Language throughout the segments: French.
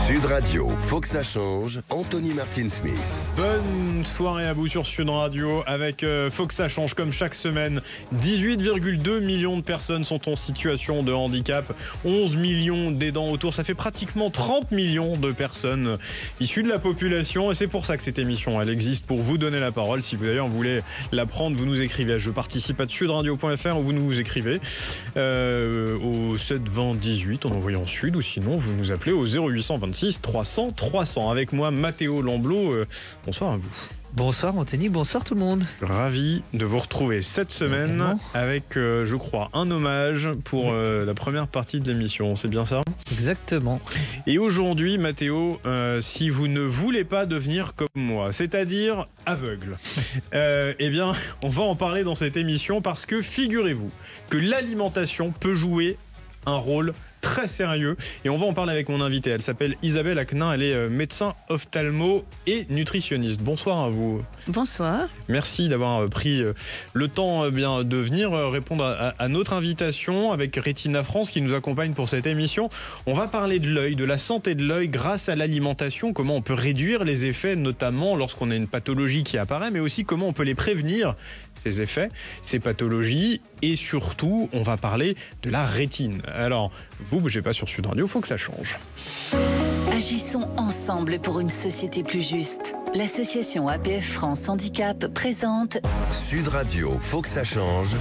Sud Radio, faut que ça change. Anthony Martin-Smith. Bonne soirée à vous sur Sud Radio avec Faut que ça change comme chaque semaine. 18,2 millions de personnes sont en situation de handicap, 11 millions d'aidants autour. Ça fait pratiquement 30 millions de personnes issues de la population et c'est pour ça que cette émission, elle existe pour vous donner la parole. Si vous d'ailleurs voulez la prendre, vous nous écrivez à jeparticipe@sudradio.fr ou vous nous écrivez au 7 20 18 en envoyant Sud ou sinon vous nous appelez au 0826 300 300. Avec moi, Mathéo Lamblot. Bonsoir à vous. Bonsoir Anthony, bonsoir tout le monde. Ravi de vous retrouver cette semaine avec, je crois, un hommage pour la première partie de l'émission. C'est bien ça ? Exactement. Et aujourd'hui, Mathéo, si vous ne voulez pas devenir comme moi, c'est-à-dire aveugle, eh bien, on va en parler dans cette émission parce que figurez-vous que l'alimentation peut jouer un rôle très sérieux et on va en parler avec mon invitée. Elle s'appelle Isabelle Acquenin, elle est médecin ophtalmo et nutritionniste. Bonsoir à vous. Bonsoir. Merci d'avoir pris le temps de venir répondre à notre invitation avec Retina France qui nous accompagne pour cette émission. On va parler de l'œil, de la santé de l'œil grâce à l'alimentation, comment on peut réduire les effets, notamment lorsqu'on a une pathologie qui apparaît, mais aussi comment on peut les prévenir, ces effets, ces pathologies, et surtout, on va parler de la rétine. Alors, vous bougez pas sur Sud Radio, faut que ça change. Agissons ensemble pour une société plus juste. L'association APF France Handicap présente Sud Radio, faut que ça change.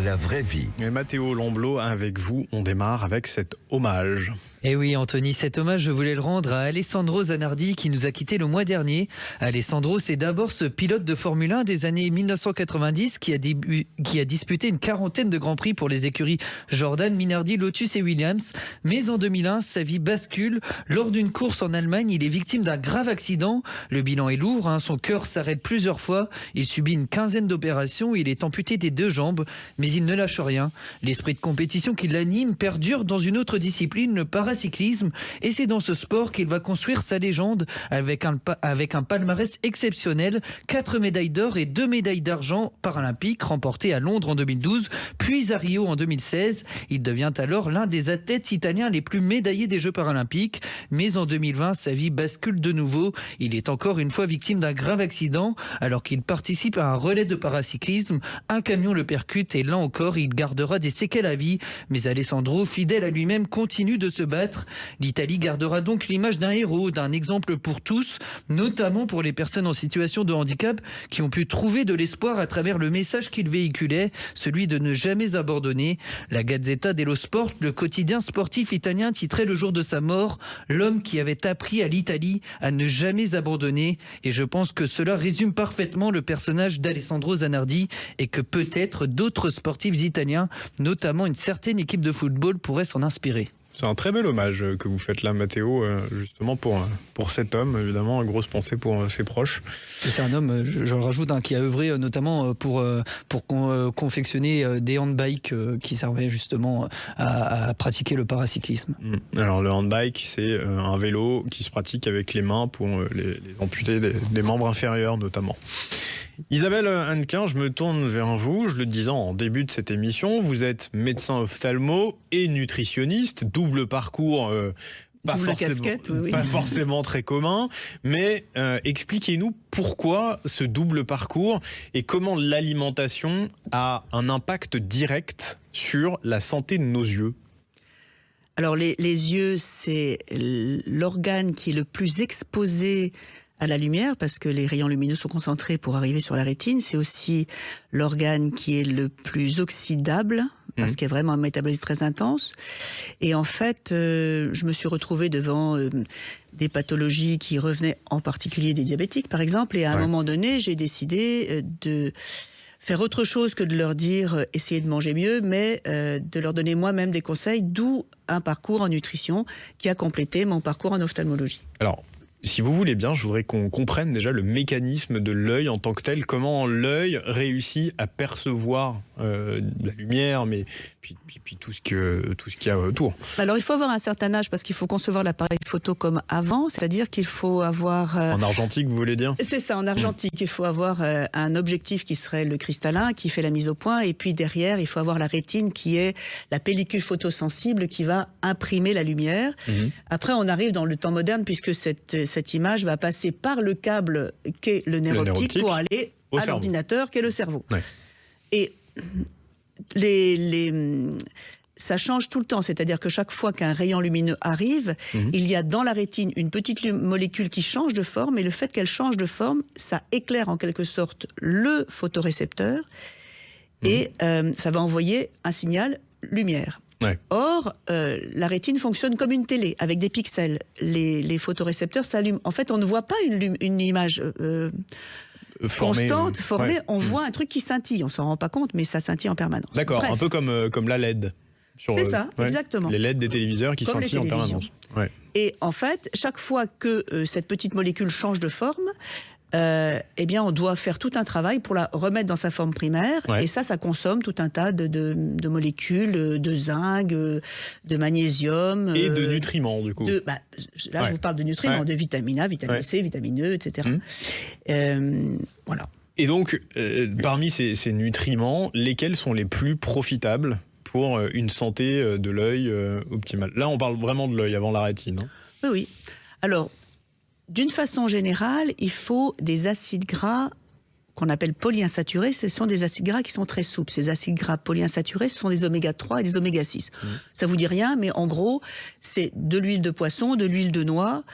La vraie vie. Et Mathéo Lamblot, avec vous, on démarre avec cet hommage. Et oui Anthony, cet hommage je voulais le rendre à Alessandro Zanardi qui nous a quittés le mois dernier. Alessandro, c'est d'abord ce pilote de Formule 1 des années 1990 qui a disputé une quarantaine de grands prix pour les écuries Jordan, Minardi, Lotus et Williams. Mais en 2001, sa vie bascule. Lors d'une course en Allemagne, il est victime d'un grave accident. Le bilan est lourd, son cœur s'arrête plusieurs fois. Il subit une quinzaine d'opérations, il est amputé des deux jambes, mais il ne lâche rien. L'esprit de compétition qui l'anime perdure dans une autre discipline, le paracyclisme, et c'est dans ce sport qu'il va construire sa légende avec un palmarès exceptionnel, 4 médailles d'or et 2 médailles d'argent paralympiques remportées à Londres en 2012, puis à Rio en 2016. Il devient alors l'un des athlètes italiens les plus médaillés des Jeux paralympiques, mais en 2020, sa vie bascule de nouveau. Il est encore une fois victime d'un grave accident alors qu'il participe à un relais de paracyclisme. Un camion le percute et là encore, il gardera des séquelles à vie. Mais Alessandro, fidèle à lui-même, continue de se battre. L'Italie gardera donc l'image d'un héros, d'un exemple pour tous, notamment pour les personnes en situation de handicap qui ont pu trouver de l'espoir à travers le message qu'il véhiculait, celui de ne jamais abandonner. La Gazzetta dello Sport, le quotidien sportif italien, titrait le jour de sa mort « L'homme qui avait appris à l'Italie à ne jamais abandonner ». Et je pense que cela résume parfaitement le personnage d'Alessandro Zanardi et que peut-être d'autres sportifs italiens, notamment une certaine équipe de football, pourraient s'en inspirer. C'est un très bel hommage que vous faites là, Mathéo, justement pour cet homme, évidemment, une grosse pensée pour ses proches. C'est un homme, je le rajoute, qui a œuvré notamment pour confectionner des handbikes qui servaient justement à pratiquer le paracyclisme. Alors le handbike, c'est un vélo qui se pratique avec les mains pour les amputés des membres inférieurs notamment. Isabelle Acquenin, je me tourne vers vous. Je le disais en début de cette émission, vous êtes médecin ophtalmo et nutritionniste, double parcours, pas forcément très commun, mais expliquez-nous pourquoi ce double parcours et comment l'alimentation a un impact direct sur la santé de nos yeux. Alors les yeux, c'est l'organe qui est le plus exposé à la lumière parce que les rayons lumineux sont concentrés pour arriver sur la rétine. C'est aussi l'organe qui est le plus oxydable parce qu'il y a vraiment un métabolisme très intense. Et en fait, je me suis retrouvée devant des pathologies qui revenaient, en particulier des diabétiques par exemple. Et à un moment donné, j'ai décidé de faire autre chose que de leur dire essayez de manger mieux, mais de leur donner moi-même des conseils, d'où un parcours en nutrition qui a complété mon parcours en ophtalmologie. Alors, si vous voulez bien, je voudrais qu'on comprenne déjà le mécanisme de l'œil en tant que tel, comment l'œil réussit à percevoir la lumière, mais puis tout ce qu'il y a autour. Alors il faut avoir un certain âge parce qu'il faut concevoir l'appareil photo comme avant, c'est-à-dire qu'il faut avoir... En argentique, vous voulez dire ? C'est ça, en argentique. Il faut avoir un objectif qui serait le cristallin, qui fait la mise au point, et puis derrière, il faut avoir la rétine qui est la pellicule photosensible qui va imprimer la lumière. Après, on arrive dans le temps moderne puisque cette image va passer par le câble qu'est le nerf optique pour aller à l'ordinateur qu'est le cerveau. Ouais. Et ça change tout le temps, c'est-à-dire que chaque fois qu'un rayon lumineux arrive, il y a dans la rétine une petite molécule qui change de forme, et le fait qu'elle change de forme, ça éclaire en quelque sorte le photorécepteur, et ça va envoyer un signal lumière. Ouais. Or, la rétine fonctionne comme une télé, avec des pixels. Les photorécepteurs s'allument. En fait, on ne voit pas une image constante, formée. On voit un truc qui scintille. On s'en rend pas compte, mais ça scintille en permanence. D'accord, Bref. un peu comme la LED. C'est ça, exactement. Les LED des téléviseurs qui Comme scintillent en permanence. Ouais. Et en fait, chaque fois que cette petite molécule change de forme, eh bien, on doit faire tout un travail pour la remettre dans sa forme primaire. Ouais. Et ça consomme tout un tas de molécules, de zinc, de magnésium. Et de nutriments, du coup. Là, je vous parle de nutriments, de vitamine A, vitamine C, vitamine E, etc. Voilà. Et donc, parmi ces nutriments, lesquels sont les plus profitables pour une santé de l'œil optimale ? Là, on parle vraiment de l'œil avant la rétine. Hein. Oui. Alors, d'une façon générale, il faut des acides gras qu'on appelle polyinsaturés. Ce sont des acides gras qui sont très souples. Ces acides gras polyinsaturés, ce sont des oméga 3 et des oméga 6. Ça vous dit rien, mais en gros, c'est de l'huile de poisson, de l'huile de noix,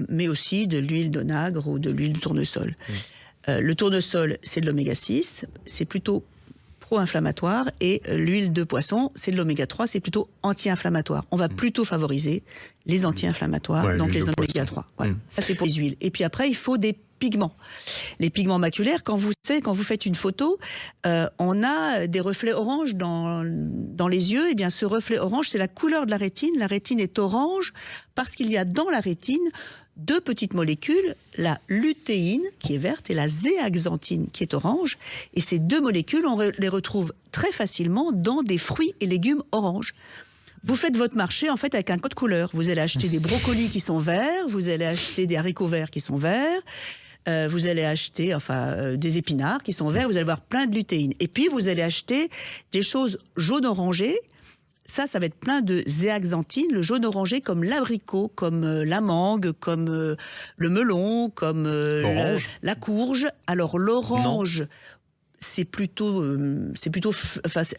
mais aussi de l'huile d'onagre ou de l'huile de tournesol. Le tournesol, c'est de l'oméga 6, c'est plutôt pro-inflammatoire, et l'huile de poisson, c'est de l'oméga 3, c'est plutôt anti-inflammatoire. On va plutôt favoriser les anti-inflammatoires, donc les oméga 3. Voilà. Ça, c'est pour les huiles. Et puis après, il faut des pigments. Les pigments maculaires, quand vous faites une photo, on a des reflets orange dans les yeux. Et bien, ce reflet orange, c'est la couleur de la rétine. La rétine est orange parce qu'il y a dans la rétine deux petites molécules, la lutéine qui est verte et la zéaxanthine qui est orange. Et ces deux molécules, on les retrouve très facilement dans des fruits et légumes oranges. Vous faites votre marché en fait avec un code couleur. Vous allez acheter des brocolis qui sont verts, vous allez acheter des haricots verts qui sont verts, vous allez acheter des épinards qui sont verts, vous allez avoir plein de lutéine. Et puis vous allez acheter des choses jaune-orangé. Ça va être plein de zéaxanthine, le jaune orangé, comme l'abricot, comme la mangue, comme le melon, comme la courge. Alors l'orange, c'est plutôt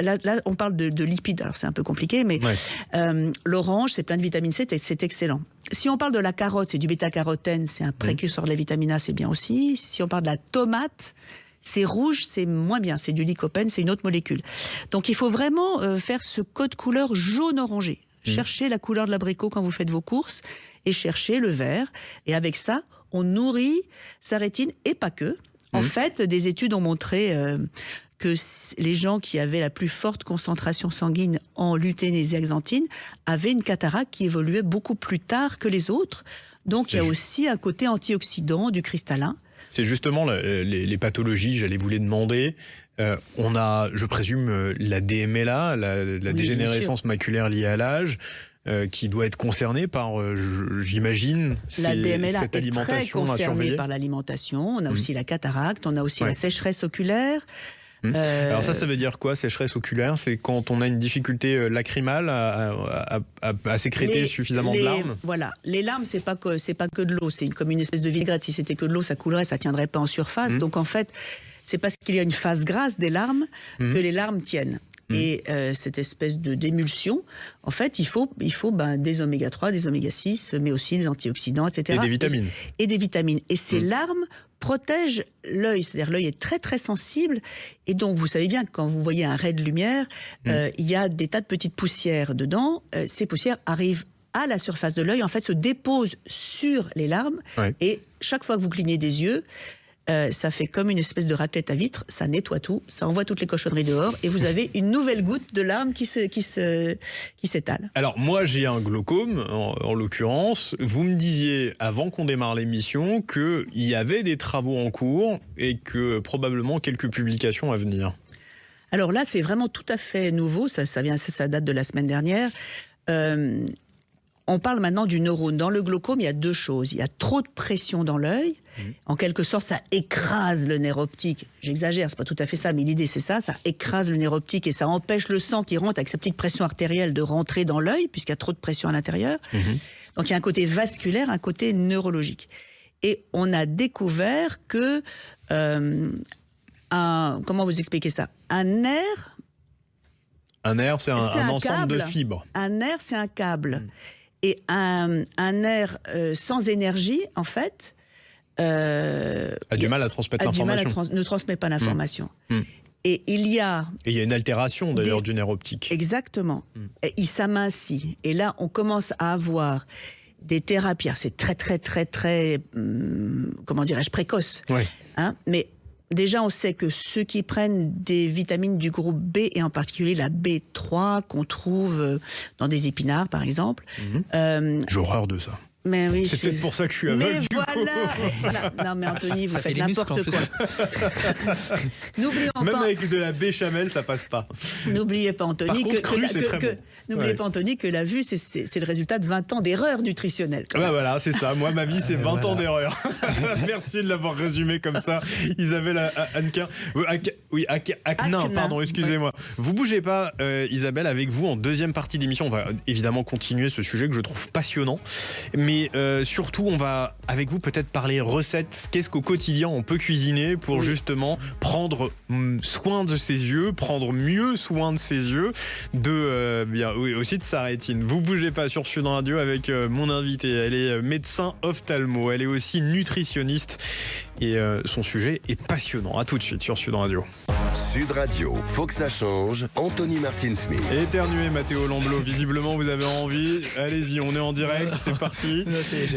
là on parle de lipides, alors c'est un peu compliqué, mais l'orange, c'est plein de vitamine C, c'est excellent. Si on parle de la carotte, c'est du bêta-carotène, c'est un précurseur de la vitamine A, c'est bien aussi. Si on parle de la tomate, c'est rouge, c'est moins bien, c'est du lycopène, c'est une autre molécule. Donc il faut vraiment faire ce code couleur jaune-orangé. Cherchez la couleur de l'abricot quand vous faites vos courses et cherchez le vert. Et avec ça, on nourrit sa rétine et pas que. En fait, des études ont montré que les gens qui avaient la plus forte concentration sanguine en lutéine et zéaxanthine avaient une cataracte qui évoluait beaucoup plus tard que les autres. Donc il y a aussi un côté antioxydant du cristallin. C'est justement les pathologies, j'allais vous les demander. On a, je présume, la DMLA, la dégénérescence maculaire liée à l'âge, qui doit être concernée par, j'imagine, la DMLA cette est alimentation très concernée par l'alimentation. On a aussi la cataracte, on a aussi la sécheresse oculaire. Alors ça veut dire quoi, sécheresse oculaire? C'est quand on a une difficulté lacrymale à sécréter suffisamment de larmes? Voilà, les larmes, c'est pas que de l'eau, c'est comme une espèce de vinaigrette. Si c'était que de l'eau, ça coulerait, ça tiendrait pas en surface. Donc en fait, c'est parce qu'il y a une phase grasse des larmes que les larmes tiennent. Et cette espèce d'émulsion, en fait, il faut des oméga 3, des oméga 6, mais aussi des antioxydants, etc. Et des vitamines. Et des vitamines. Et ces larmes protègent l'œil, c'est-à-dire l'œil est très très sensible. Et donc, vous savez bien que quand vous voyez un ray de lumière, il y a des tas de petites poussières dedans. Ces poussières arrivent à la surface de l'œil, en fait, se déposent sur les larmes. Et chaque fois que vous clignez des yeux, ça fait comme une espèce de raclette à vitre, ça nettoie tout, ça envoie toutes les cochonneries dehors et vous avez une nouvelle goutte de larmes qui s'étale. Alors moi j'ai un glaucome en l'occurrence, vous me disiez avant qu'on démarre l'émission qu'il y avait des travaux en cours et que probablement quelques publications à venir. Alors là, c'est vraiment tout à fait nouveau, ça date de la semaine dernière. On parle maintenant du neurone. Dans le glaucome, il y a deux choses. Il y a trop de pression dans l'œil. En quelque sorte, ça écrase le nerf optique. J'exagère, c'est pas tout à fait ça, mais l'idée c'est ça. Ça écrase le nerf optique et ça empêche le sang qui rentre avec sa petite pression artérielle de rentrer dans l'œil, puisqu'il y a trop de pression à l'intérieur. Donc il y a un côté vasculaire, un côté neurologique. Et on a découvert que... comment vous expliquer ça ? Un nerf... Un nerf, c'est un ensemble de fibres. Un nerf, c'est un câble. Et un nerf sans énergie, en fait... a du mal à transmettre l'information. Ne transmet pas l'information. Et il y a... Et il y a une altération, d'ailleurs, du nerf optique. Exactement. Et il s'amincit. Et là, on commence à avoir des thérapies. C'est très, très, très, très... comment dirais-je, précoce. Oui. Hein, mais... Déjà, on sait que ceux qui prennent des vitamines du groupe B, et en particulier la B3, qu'on trouve dans des épinards, par exemple. J'ai horreur de ça. Mais oui, c'est peut-être pour ça que je suis aveugle, du coup. Voilà. Non, mais Anthony, vous faites n'importe quoi. N'oublions Même pas... avec de la béchamel, ça passe pas. N'oubliez pas, Anthony, N'oubliez pas, Anthony, que la vue, c'est le résultat de 20 ans d'erreurs nutritionnelles. Bah voilà, c'est ça. Moi, ma vie, c'est 20 ans d'erreurs. Merci de l'avoir résumé comme ça, Isabelle Anquin. Aknin, pardon, excusez-moi. Vous bougez pas, Isabelle, avec vous en deuxième partie d'émission. On va évidemment continuer ce sujet que je trouve passionnant. Mais surtout, on va, avec vous, peut-être parler recettes. Qu'est-ce qu'au quotidien, on peut cuisiner pour justement prendre soin de ses yeux, prendre mieux soin de ses yeux, aussi de sa rétine. Vous bougez pas sur Sud Radio avec mon invitée. Elle est médecin ophtalmo. Elle est aussi nutritionniste. Et son sujet est passionnant. À tout de suite sur Sud Radio. Sud Radio, faut que ça change. Anthony Martin-Smith. Éternué, Matteo Lamblot. Visiblement, vous avez envie. Allez-y, on est en direct. C'est parti.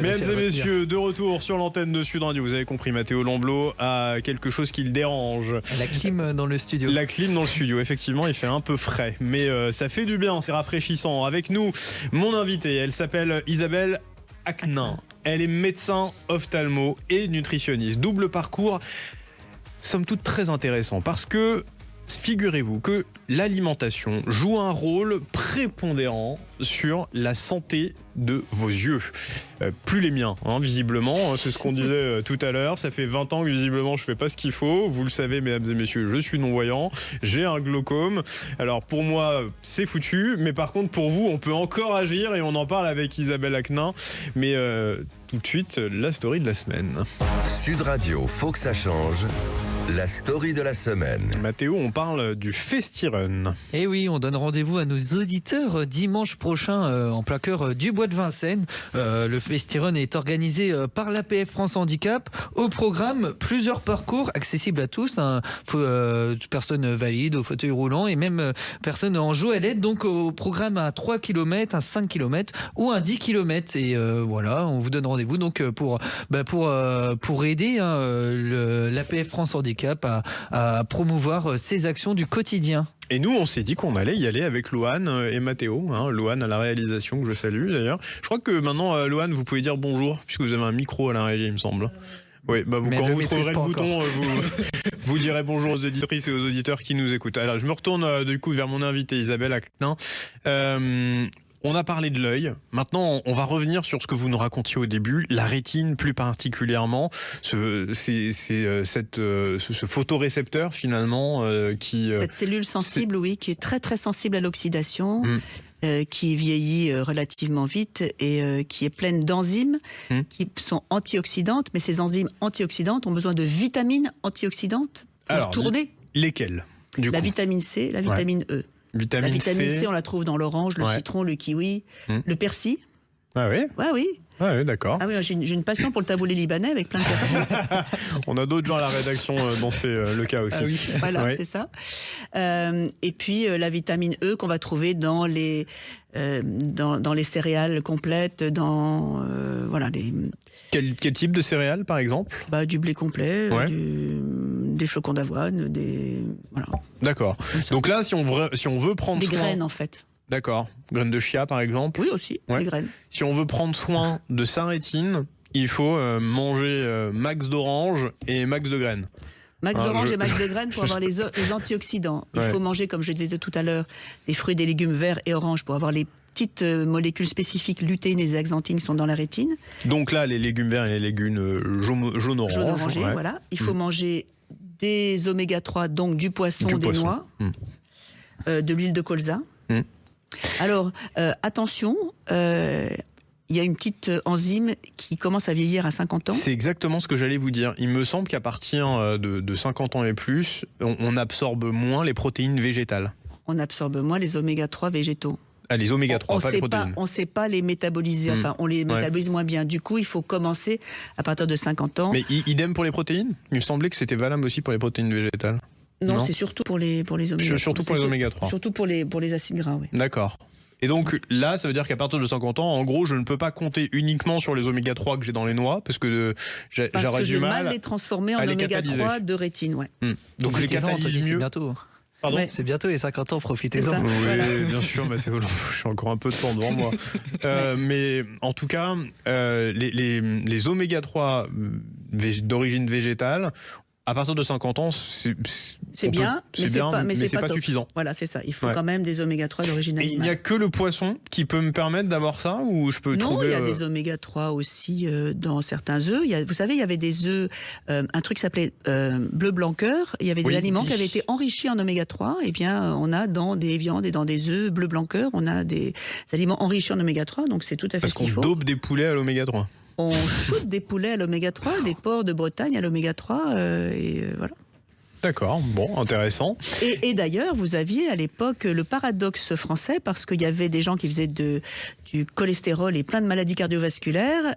Mesdames et messieurs, de retour sur l'antenne de Sud Radio. Vous avez compris, Matteo Lamblot a quelque chose qui le dérange. La clim dans le studio. La clim dans le studio, effectivement, il fait un peu frais. Mais ça fait du bien, c'est rafraîchissant. Avec nous, mon invitée, elle s'appelle Isabelle Aknin. Elle est médecin ophtalmo et nutritionniste. Double parcours, somme toute très intéressant. Parce que, figurez-vous que l'alimentation joue un rôle prépondérant sur la santé de vos yeux. Plus les miens, visiblement. C'est ce qu'on disait tout à l'heure. Ça fait 20 ans que visiblement je fais pas ce qu'il faut. Vous le savez, mesdames et messieurs, je suis non-voyant. J'ai un glaucome. Alors pour moi, c'est foutu. Mais par contre, pour vous, on peut encore agir et on en parle avec Isabelle Aknin. Mais tout de suite, la story de la semaine. Sud Radio, faut que ça change. La story de la semaine. Mathéo, on parle du Festirun. Et oui, on donne rendez-vous à nos auditeurs dimanche prochain en plein cœur du Bois de Vincennes. Le Festirun est organisé par l'APF France Handicap. Au programme, plusieurs parcours accessibles à tous, personnes valides, au fauteuil roulant et même personnes en joëlette. Donc au programme à 3 km, un 5 km ou un 10 km. Et voilà, on vous donne rendez-vous donc pour aider l'APF France Handicap à promouvoir ses actions du quotidien. Et nous, on s'est dit qu'on allait y aller avec Louane et Mathéo. Louane à la réalisation, que je salue d'ailleurs. Je crois que maintenant, Louane, vous pouvez dire bonjour, puisque vous avez un micro à la régie, il me semble. Oui, quand vous trouverez le bouton, vous direz bonjour aux auditrices et aux auditeurs qui nous écoutent. Alors, je me retourne du coup vers mon invité Isabelle Aknin. On a parlé de l'œil. Maintenant, on va revenir sur ce que vous nous racontiez au début, la rétine plus particulièrement, ce photorécepteur finalement qui... Cette cellule sensible, oui, qui est très très sensible à l'oxydation, qui vieillit relativement vite et qui est pleine d'enzymes qui sont antioxydantes, mais ces enzymes antioxydantes ont besoin de vitamines antioxydantes pour tourner. Lesquelles La vitamine C, la vitamine E. La vitamine C, on la trouve dans l'orange, le citron, le kiwi, le persil. Ah oui ? Ouais, oui. Ah oui, d'accord. Ah oui, j'ai une passion pour le taboulé libanais avec plein de persil. On a d'autres gens à la rédaction dont c'est le cas aussi. Ah oui, voilà, c'est ça. Et puis la vitamine E qu'on va trouver dans les céréales complètes, Quel type de céréales, par exemple ? Du blé complet, des flocons d'avoine, voilà. D'accord. Donc là, si on veut prendre des soin... graines, en fait. D'accord. Graines de chia, par exemple ? Oui, aussi, des graines. Si on veut prendre soin de sa rétine, il faut manger max d'orange et max de graines. Max Ah, d'orange je- et max de graines pour avoir les antioxydants. Il Ouais. faut manger, comme je le disais tout à l'heure, des fruits et des légumes verts et oranges pour avoir les petites molécules spécifiques lutéine et zeaxanthine qui sont dans la rétine. Donc là, les légumes verts et les légumes jaune-orange. Jaune orangé, ouais. voilà. Il faut manger des oméga 3, donc du poisson, Du des poisson. noix, Mm. de l'huile de colza. Mm. Alors, attention, il y a une petite enzyme qui commence à vieillir à 50 ans. C'est exactement ce que j'allais vous dire. Il me semble qu'à partir de 50 ans et plus, on absorbe moins les protéines végétales. On absorbe moins les oméga 3 végétaux. Ah, les oméga 3, pas les On protéines. ne sait pas les métaboliser, enfin, on les métabolise moins bien. Du coup, il faut commencer à partir de 50 ans. Mais idem pour les protéines. Il me semblait que c'était valable aussi pour les protéines végétales. Non, non. c'est surtout pour les oméga 3. Surtout pour les oméga 3. Surtout pour les acides gras, oui. D'accord. Et donc là, ça veut dire qu'à partir de 50 ans, en gros, je ne peux pas compter uniquement sur les oméga 3 que j'ai dans les noix, parce que Parce j'aurais que du je vais mal. mal les transformer en à les oméga catalyser. 3 de rétine, ouais. Donc je les Profitez-en, Anthony, catalyse c'est mieux. bientôt. Pardon. Ouais. C'est bientôt les 50 ans, C'est profitez-en. ça. Oui, Voilà. bien sûr, Mathéo, je suis encore un peu de temps devant moi. Mais en tout cas, les oméga 3 d'origine végétale, à partir de 50 ans, c'est bien, mais c'est pas top. suffisant. Voilà, c'est ça. Il faut Ouais. quand même des oméga 3 d'origine Et il n'y animale. a que le poisson qui peut me permettre d'avoir ça, ou je peux Non, trouver... il y a des oméga 3 aussi dans certains œufs. Vous savez, il y avait des œufs, un truc qui s'appelait bleu blanc cœur. Il y avait des Oui. aliments qui avaient été enrichis en oméga 3. Et bien, on a dans des viandes et dans des œufs bleu blanc cœur, on a des aliments enrichis en oméga 3. Donc c'est tout à fait Parce ce qu'il qu'on faut. dope des poulets à l'oméga 3. On shoot des poulets à l'oméga 3, des porcs de Bretagne à l'oméga 3. Voilà. D'accord, bon, intéressant. Et d'ailleurs, vous aviez à l'époque le paradoxe français, parce qu'il y avait des gens qui faisaient du cholestérol et plein de maladies cardiovasculaires.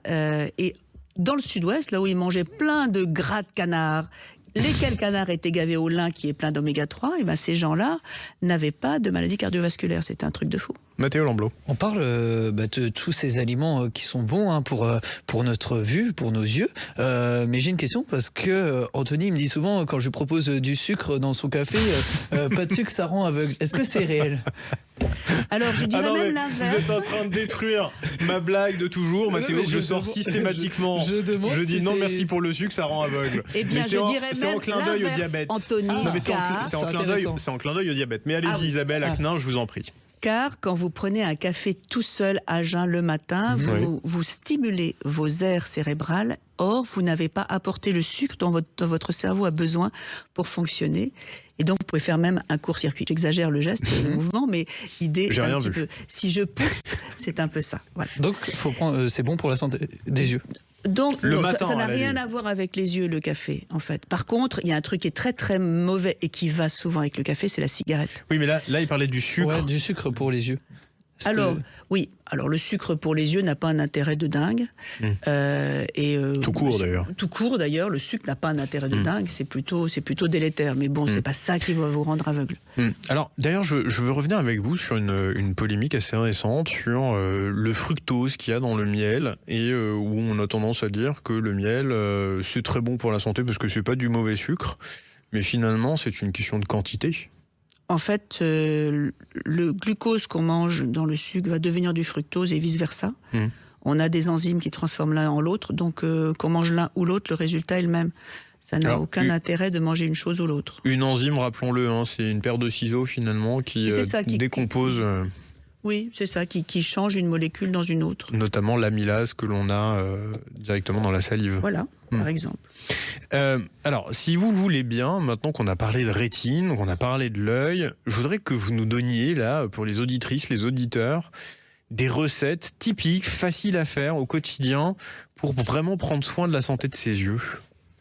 Et dans le sud-ouest, là où ils mangeaient plein de gras de canard, lesquels canards étaient gavés au lin qui est plein d'oméga 3, et ben ces gens-là n'avaient pas de maladies cardiovasculaires. C'était un truc de fou. Mathéo Lamblot. On parle de tous ces aliments qui sont bons pour notre vue, pour nos yeux. Mais j'ai une question parce que Anthony me dit souvent quand je lui propose du sucre dans son café, pas de sucre, ça rend aveugle. Est-ce que c'est réel? Alors je dirais Ah non, même mais vous l'inverse. êtes en train de détruire ma blague de toujours, Non, Mathéo. mais Je je sors demande- systématiquement. je demande Je dis si non, c'est- merci pour le sucre, ça rend aveugle. Eh bien, Mais je c'est dirais c'est en même clin d'œil au l'inverse, diabète. Anthony, Non, mais c'est car- c'est en C'est clin d'œil. intéressant. C'est en clin d'œil au diabète. Mais allez-y, Ah oui. Isabelle Ah. Aknin, je vous en prie. Car quand vous prenez un café tout seul à jeun le matin, Oui. vous stimulez vos aires cérébrales. Or, vous n'avez pas apporté le sucre dont votre cerveau a besoin pour fonctionner. Et donc, vous pouvez faire même un court-circuit. J'exagère le geste, le mouvement, mais l'idée J'ai est rien un petit vu. peu. Si je pousse, c'est un peu ça. Voilà. Donc faut prendre, c'est bon pour la santé des yeux. Donc, Le non, matin, ça n'a à la rien limite. à voir avec les yeux, le café, en fait. Par contre, il y a un truc qui est très, très mauvais et qui va souvent avec le café, c'est la cigarette. Oui, mais là, il parlait du sucre. Ouais, du sucre pour les yeux. Est-ce Alors, que- oui, alors le sucre pour les yeux n'a pas un intérêt de dingue. Tout court, d'ailleurs. Tout court d'ailleurs, le sucre n'a pas un intérêt de dingue, c'est plutôt délétère. Mais bon, c'est pas ça qui va vous rendre aveugle. Alors, d'ailleurs, je veux revenir avec vous sur une polémique assez récente sur le fructose qu'il y a dans le miel et où on a tendance à dire que le miel, c'est très bon pour la santé parce que c'est pas du mauvais sucre, mais finalement, c'est une question de quantité. En fait, le glucose qu'on mange dans le sucre va devenir du fructose et vice-versa. On a des enzymes qui transforment l'un en l'autre, donc qu'on mange l'un ou l'autre, le résultat est le même. Ça n'a Alors, aucun intérêt de manger une chose ou l'autre. Une enzyme, rappelons-le, hein, c'est une paire de ciseaux finalement qui, C'est ça, qui décompose Oui, c'est ça, qui change une molécule dans une autre. notamment l'amylase que l'on a directement dans la salive. Voilà, par exemple. Alors, si vous le voulez bien, maintenant qu'on a parlé de rétine, qu'on a parlé de l'œil, je voudrais que vous nous donniez, là, pour les auditrices, les auditeurs, des recettes typiques, faciles à faire au quotidien pour vraiment prendre soin de la santé de ses yeux.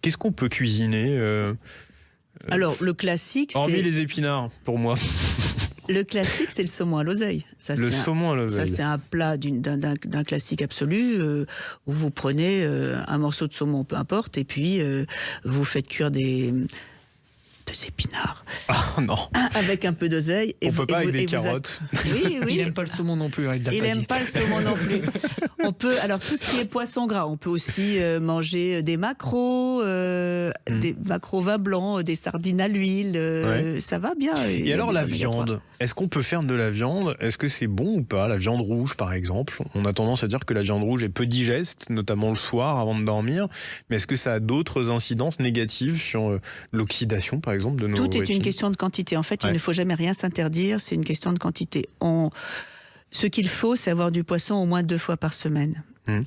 Qu'est-ce qu'on peut cuisiner Alors, le classique, hormis les épinards, pour moi. le classique, c'est le saumon à l'oseille. Ça, Le c'est un- saumon à Ça, l'oseille. c'est un plat d'un classique absolu où vous prenez un morceau de saumon, peu importe, et puis vous faites cuire 2 épinards. Ah non. Avec un peu d'oseille. On peut pas avec des carottes. Oui, oui. Il n'aime pas le saumon non plus. Il n'aime pas le saumon non plus. On peut, alors tout ce qui est poisson gras, on peut aussi manger des maquereaux, des maquereaux vin blanc, des sardines à l'huile. Ça va bien. Et alors la viande, est-ce qu'on peut faire de la viande? Est-ce que c'est bon ou pas? La viande rouge par exemple, on a tendance à dire que la viande rouge est peu digeste, notamment le soir avant de dormir. Mais est-ce que ça a d'autres incidences négatives sur l'oxydation par exemple de nos Tout est rétines? une question de quantité. En fait, il ne faut jamais rien s'interdire, c'est une question de quantité. Ce qu'il faut, c'est avoir du poisson au moins 2 fois par semaine.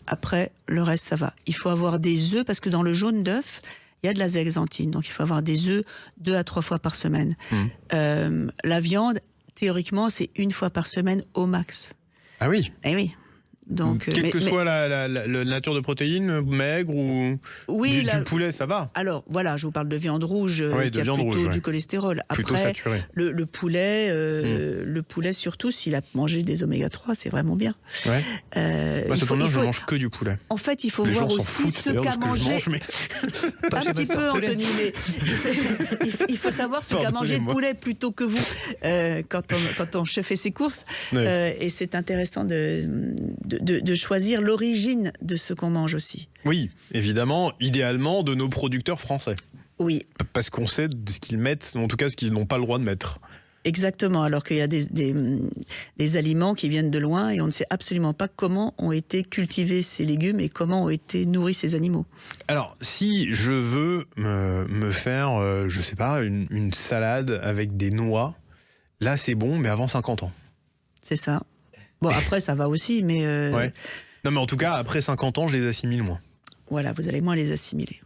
Après, le reste, ça va. Il faut avoir des œufs, parce que dans le jaune d'œuf, il y a de la zéaxanthine. Donc, il faut avoir des œufs 2 à 3 fois par semaine. La viande, théoriquement, c'est 1 fois par semaine au max. Ah oui. Eh oui. Donc, quelle que soit la nature de protéines, maigre ou oui, du poulet, ça va. Alors voilà, je vous parle de viande rouge qui a plutôt du cholestérol. Plutôt Après, saturé. Le poulet surtout, s'il a mangé des oméga 3, c'est vraiment bien. Ouais. Ça tombe bien, je mange que du poulet. En fait, il faut Les voir gens s'en aussi foutent, ce d'ailleurs, qu'a de ce que je mangé. mange, mais... Un petit peu, Anthony, mais il faut savoir ce qu'a mangé le poulet plutôt que vous quand on fait ses courses. Ouais. Et c'est intéressant de choisir l'origine de ce qu'on mange aussi. Oui, évidemment, idéalement de nos producteurs français. Oui. Parce qu'on sait de ce qu'ils mettent, en tout cas ce qu'ils n'ont pas le droit de mettre. Exactement, alors qu'il y a des aliments qui viennent de loin et on ne sait absolument pas comment ont été cultivés ces légumes et comment ont été nourris ces animaux. Alors, si je veux me faire, je sais pas, une salade avec des noix, là c'est bon, mais avant 50 ans. C'est ça. Bon, après ça va aussi, mais... Ouais. Non, mais en tout cas, après 50 ans, je les assimile moins. Voilà, vous allez moins les assimiler.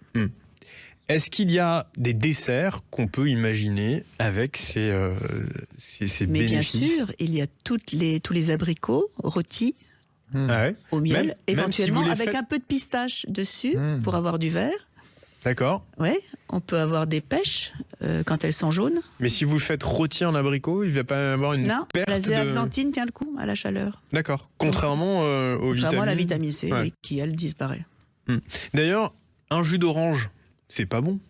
Est-ce qu'il y a des desserts qu'on peut imaginer avec ces mais bénéfices? bien sûr, il y a tous les abricots rôtis au miel, éventuellement même si avec un peu de pistache dessus pour avoir du vert. D'accord. Ouais, on peut avoir des pêches quand elles sont jaunes. Mais si vous le faites rôtir en abricot, il ne va pas avoir une Non, perte la de... zéaxanthine tient le coup à la chaleur. D'accord. Contrairement aux vitamines. Contrairement à la vitamine C, qui elle disparaît. D'ailleurs, un jus d'orange, c'est pas bon.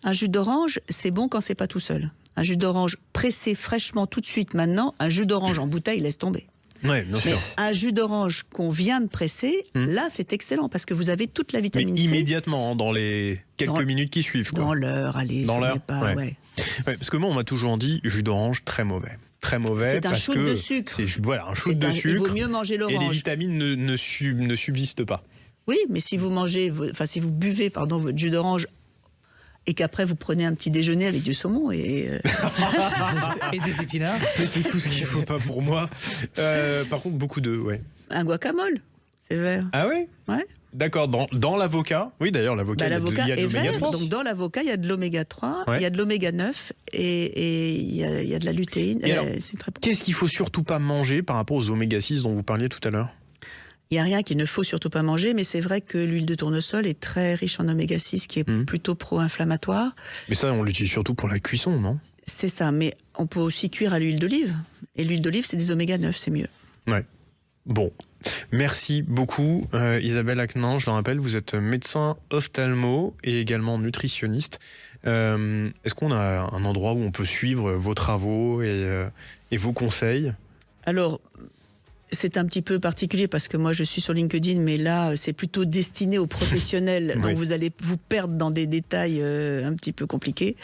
Un jus d'orange, c'est bon quand c'est pas tout seul. Un jus d'orange pressé fraîchement tout de suite maintenant, un jus d'orange en bouteille, laisse tomber. Oui, bien sûr. Mais un jus d'orange qu'on vient de presser, là c'est excellent parce que vous avez toute la vitamine C. Immédiatement, dans les quelques minutes qui suivent. Quoi. Dans l'heure, allez, dans l'heure, pas, ouais, parce que moi on m'a toujours dit jus d'orange très mauvais. Très mauvais. C'est un shoot de sucre. Voilà, un shoot de sucre. Il vaut mieux manger l'orange. Et les vitamines ne subsistent pas. Oui, mais si vous si vous buvez votre jus d'orange et qu'après vous prenez un petit déjeuner avec du saumon et des épinards. Mais c'est tout ce qu'il faut pas pour moi. Par contre, beaucoup d'œufs, ouais. Un guacamole, c'est vert. Ah oui? Ouais. D'accord, dans l'avocat. Oui, d'ailleurs, l'avocat, il y a de l'oméga 3. Donc dans l'avocat, il y a de l'oméga 3, il y a de l'oméga 9 et il y a de la lutéine. C'est très bon. Qu'est-ce qu'il faut surtout pas manger par rapport aux oméga 6 dont vous parliez tout à l'heure? Il n'y a rien qu'il ne faut surtout pas manger, mais c'est vrai que l'huile de tournesol est très riche en oméga 6, qui est plutôt pro-inflammatoire. Mais ça, on l'utilise surtout pour la cuisson, non? C'est ça, mais on peut aussi cuire à l'huile d'olive. Et l'huile d'olive, c'est des oméga 9, c'est mieux. Ouais. Bon. Merci beaucoup, Isabelle Acquenin. Je le rappelle, vous êtes médecin ophtalmo et également nutritionniste. Est-ce qu'on a un endroit où on peut suivre vos travaux et vos conseils? Alors... C'est un petit peu particulier parce que moi je suis sur LinkedIn, mais là c'est plutôt destiné aux professionnels, donc vous allez vous perdre dans des détails un petit peu compliqués.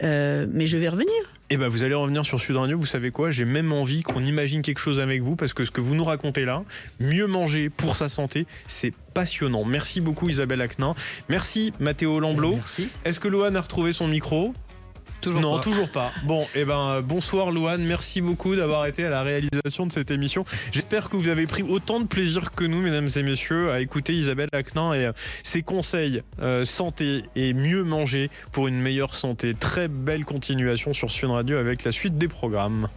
Mais je vais revenir. Eh ben vous allez revenir sur Sud Radio, vous savez quoi, j'ai même envie qu'on imagine quelque chose avec vous parce que ce que vous nous racontez là, mieux manger pour sa santé, c'est passionnant. Merci beaucoup Isabelle Acquenin. Merci Mathéo Lamblot. Merci. Est-ce que Loane a retrouvé son micro ? Non, toujours pas. Bon, bonsoir Louane, merci beaucoup d'avoir été à la réalisation de cette émission. J'espère que vous avez pris autant de plaisir que nous, mesdames et messieurs, à écouter Isabelle Acquenin et ses conseils santé et mieux manger pour une meilleure santé. Très belle continuation sur Sud Radio avec la suite des programmes.